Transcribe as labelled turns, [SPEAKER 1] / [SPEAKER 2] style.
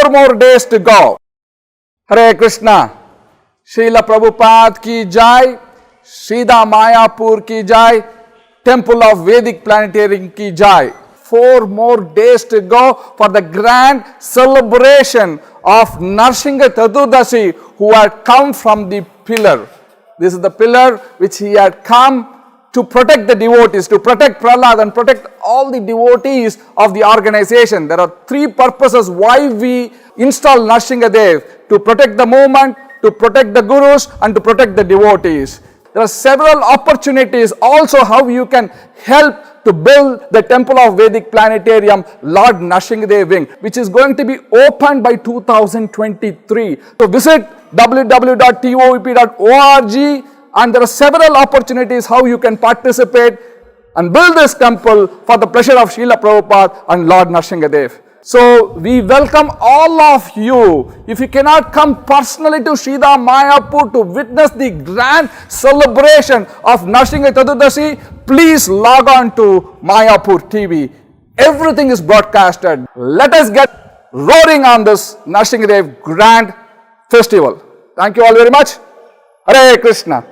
[SPEAKER 1] 4 more days to go. Hare Krishna. Srila Prabhupada ki jai, Srida Mayapur ki jai, Temple of Vedic Planetarium ki jai. 4 more days to go for the grand celebration of Nrsimha Chaturdasi, who had come from the pillar. This is the pillar which he had come to protect the devotees, to protect Prahlad and protect all the devotees of the organization. There are 3 purposes why we install Nrsimhadev: to protect the movement, to protect the gurus, and to protect the devotees. There are several opportunities also how you can help to build the Temple of Vedic Planetarium, Lord Nrsimhadev Wing, which is going to be opened by 2023. So visit www.tovp.org, and there are several opportunities how you can participate and build this temple for the pleasure of Srila Prabhupada and Lord Nrsimhadev. So we welcome all of you. If you cannot come personally to Srida Mayapur to witness the grand celebration of Nrsimha Chaturdasi, please log on to Mayapur TV. Everything is broadcasted. Let us get roaring on this Nrsimhadev grand festival. Thank you all very much. Hare Krishna.